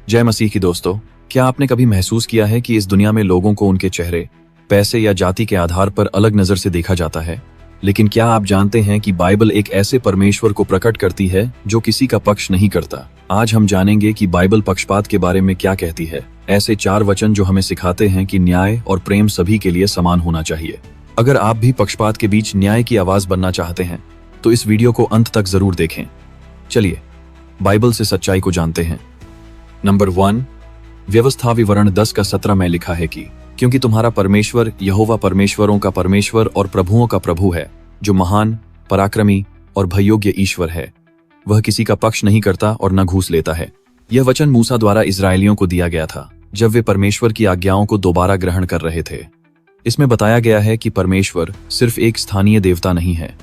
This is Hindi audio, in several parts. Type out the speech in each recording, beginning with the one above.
जय मसीह की दोस्तों। क्या आपने कभी महसूस किया है कि इस दुनिया में लोगों को उनके चेहरे, पैसे या जाति के आधार पर अलग नजर से देखा जाता है? लेकिन क्या आप जानते हैं कि बाइबल एक ऐसे परमेश्वर को प्रकट करती है जो किसी का पक्ष नहीं करता? आज हम जानेंगे कि बाइबल पक्षपात के बारे में क्या कहती है। ऐसे 4 वचन जो हमें सिखाते हैं कि न्याय और प्रेम सभी के लिए समान होना चाहिए। अगर आप भी पक्षपात के बीच न्याय की आवाज बनना चाहते हैं तो इस वीडियो को अंत तक जरूर देखें। चलिए बाइबल से सच्चाई को जानते हैं। नंबर 1, व्यवस्था विवरण 10:17 में लिखा है कि क्योंकि तुम्हारा परमेश्वर यहोवा परमेश्वरों का परमेश्वर और प्रभुओं का प्रभु है, जो महान, पराक्रमी और भययोग्य ईश्वर है। वह किसी का पक्ष नहीं करता और न घूस लेता है। यह वचन मूसा द्वारा इजरायलियों को दिया गया था जब वे परमेश्वर की आज्ञाओं को दोबारा ग्रहण कर रहे थे। इसमें बताया गया है कि परमेश्वर सिर्फ एक स्थानीय देवता नहीं है,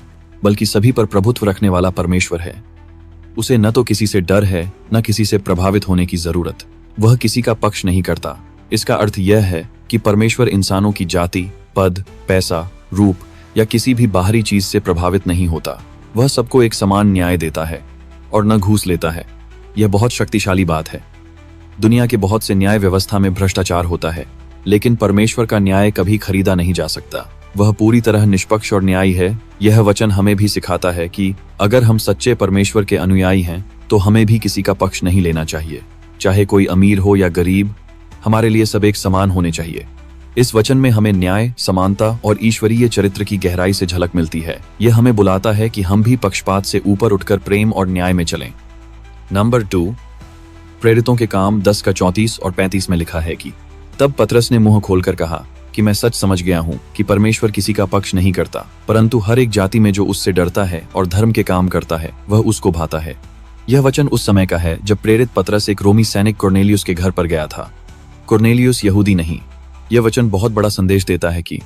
बल्कि सभी पर प्रभुत्व रखने वाला परमेश्वर है। उसे न तो किसी से डर है, न किसी से प्रभावित होने की जरूरत। वह किसी का पक्ष नहीं करता। इसका अर्थ यह है कि परमेश्वर इंसानों की जाति, पद, पैसा, रूप या किसी भी बाहरी चीज से प्रभावित नहीं होता। वह सबको एक समान न्याय देता है और न घूस लेता है। यह बहुत शक्तिशाली बात है। दुनिया के बहुत से न्याय व्यवस्था में भ्रष्टाचार होता है, लेकिन परमेश्वर का न्याय कभी खरीदा नहीं जा सकता। वह पूरी तरह निष्पक्ष और न्यायी है। यह वचन हमें भी सिखाता है कि अगर हम सच्चे परमेश्वर के अनुयायी हैं तो हमें भी किसी का पक्ष नहीं लेना चाहिए। चाहे कोई अमीर हो या गरीब, हमारे लिए सब एक समान होने चाहिए। इस वचन में हमें न्याय, समानता और ईश्वरीय चरित्र की गहराई से झलक मिलती है। यह हमें बुलाता है कि हम भी पक्षपात से ऊपर उठकर प्रेम और न्याय में चलें। नंबर 2, प्रेरितों के काम 10:34 और 35 में लिखा है कि तब पतरस ने मुंह खोलकर कहा कि मैं सच समझ गया हूं कि परमेश्वर किसी का पक्ष नहीं करता, परंतु हर एक जाति में जो उससे डरता है और धर्म के काम करता है वह उसको भाता है। यह वचन उस समय का है जब प्रेरित पतरस एक रोमी सैनिक कुरनेलियुस के घर पर गया था। कुरनेलियुस यहूदी नहीं। यह वचन बहुत बड़ा संदेश देता है कि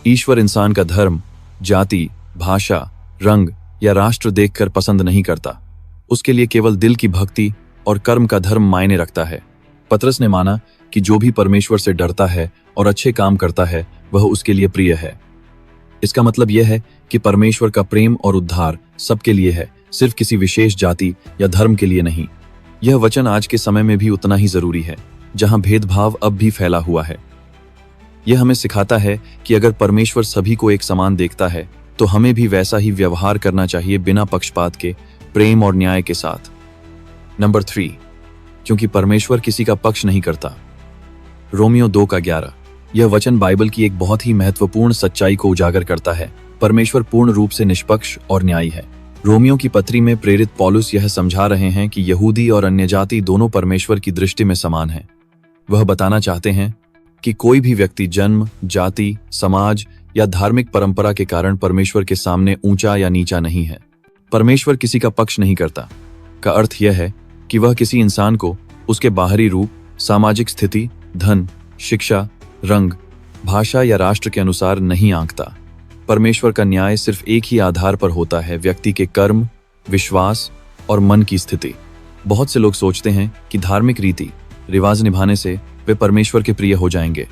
ईश्वर इंसान का धर्म, जाति, भाषा, रंग या राष्ट्र देखकर पसंद नहीं करता। उसके लिए केवल दिल की भक्ति और कर्म का धर्म मायने रखता है। पतरस ने माना कि जो भी परमेश्वर से डरता है और अच्छे काम करता है वह उसके लिए प्रिय है। इसका मतलब यह है कि परमेश्वर का प्रेम और उद्धार सबके लिए है, सिर्फ किसी विशेष जाति या धर्म के लिए नहीं। यह वचन आज के समय में भी उतना ही जरूरी है, जहां भेदभाव अब भी फैला हुआ है। यह हमें सिखाता है कि अगर परमेश्वर सभी को एक समान देखता है तो हमें भी वैसा ही व्यवहार करना चाहिए, बिना पक्षपात के, प्रेम और न्याय के साथ। नंबर 3, क्योंकि परमेश्वर किसी का पक्ष नहीं करता। रोमियो 2:11। यह वचन बाइबल की एक बहुत ही महत्वपूर्ण सच्चाई को उजागर करता है। परमेश्वर पूर्ण रूप से निष्पक्ष और न्यायी है। रोमियो की पत्री में प्रेरित पौलुस यह समझा रहे हैं कि यहूदी और अन्य जाति दोनों परमेश्वर की दृष्टि में समान हैं। वह बताना चाहते हैं कि कोई भी व्यक्ति जन्म, जाति, समाज या धार्मिक परंपरा के कारण परमेश्वर के सामने ऊंचा या नीचा नहीं है। परमेश्वर किसी का पक्ष नहीं करता का अर्थ यह है कि वह किसी इंसान को उसके बाहरी रूप, सामाजिक स्थिति, धन, शिक्षा, रंग, भाषा या राष्ट्र के अनुसार नहीं आंकता। परमेश्वर का न्याय सिर्फ एक ही आधार पर होता है, व्यक्ति के कर्म, विश्वास और मन की स्थिति। बहुत से लोग सोचते हैं कि धार्मिक रीति रिवाज निभाने से वे परमेश्वर के प्रिय हो जाएंगे,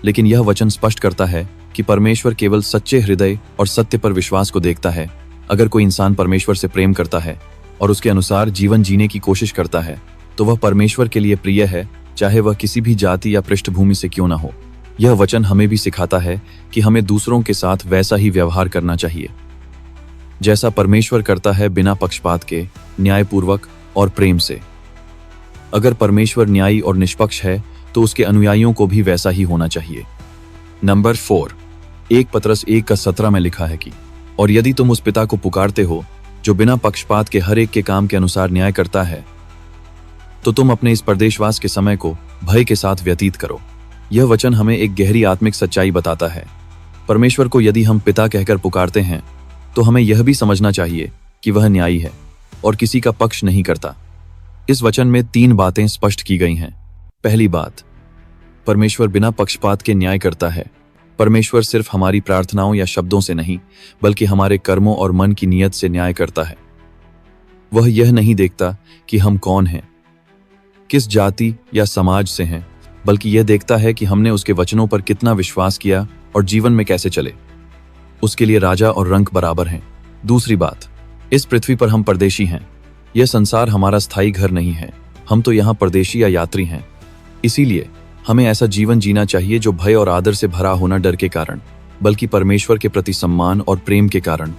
लेकिन यह वचन स्पष्ट करता है कि परमेश्वर केवल सच्चे हृदय और सत्य पर विश्वास को देखता है। अगर कोई इंसान परमेश्वर से प्रेम करता है और उसके अनुसार जीवन जीने की कोशिश करता है तो वह परमेश्वर के लिए प्रिय है, चाहे वह किसी भी जाति या पृष्ठभूमि से क्यों न हो। यह वचन हमें भी सिखाता है कि हमें दूसरों के साथ वैसा ही व्यवहार करना चाहिए जैसा परमेश्वर करता है, बिना पक्षपात के, न्यायपूर्वक और प्रेम से। अगर परमेश्वर न्यायी और निष्पक्ष है तो उसके अनुयायियों को भी वैसा ही होना चाहिए। नंबर 4, 1 पतरस 1:17 में लिखा है कि और यदि तुम उस पिता को पुकारते हो जो बिना पक्षपात के हर एक के काम के अनुसार न्याय करता है, तो तुम अपने इस परदेशवास के समय को भय के साथ व्यतीत करो। यह वचन हमें एक गहरी आत्मिक सच्चाई बताता है। परमेश्वर को यदि हम पिता कहकर पुकारते हैं तो हमें यह भी समझना चाहिए कि वह न्यायी है और किसी का पक्ष नहीं करता। इस वचन में 3 बातें स्पष्ट की गई हैं। पहली बात, परमेश्वर बिना पक्षपात के न्याय करता है। परमेश्वर सिर्फ हमारी प्रार्थनाओं या शब्दों से नहीं, बल्कि हमारे कर्मों और मन की नीयत से न्याय करता है। वह यह नहीं देखता कि हम कौन हैं, किस जाति या समाज से हैं, बल्कि यह देखता है कि हमने उसके वचनों पर कितना विश्वास किया और जीवन में कैसे चले। उसके लिए राजा और रंक बराबर हैं। दूसरी बात, इस पृथ्वी पर हम परदेशी हैं। यह संसार हमारा स्थायी घर नहीं है। हम तो यहाँ परदेशी या यात्री हैं। इसीलिए हमें ऐसा जीवन जीना चाहिए जो भय और आदर से भरा हो, न डर के कारण बल्कि परमेश्वर के प्रति सम्मान और प्रेम के कारण।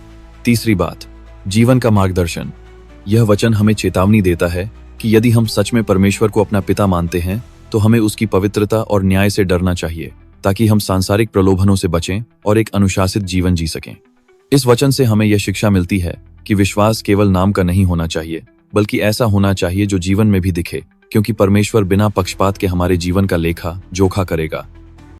तीसरी बात, जीवन का मार्गदर्शन। यह वचन हमें चेतावनी देता है कि यदि हम सच में परमेश्वर को अपना पिता मानते हैं तो हमें उसकी पवित्रता और न्याय से डरना चाहिए, ताकि हम सांसारिक प्रलोभनों से बचें और एक अनुशासित जीवन जी सकें। इस वचन से हमें यह शिक्षा मिलती है कि विश्वास केवल नाम का नहीं होना चाहिए, बल्कि ऐसा होना चाहिए जो जीवन में भी दिखे, क्योंकि परमेश्वर बिना पक्षपात के हमारे जीवन का लेखा जोखा करेगा।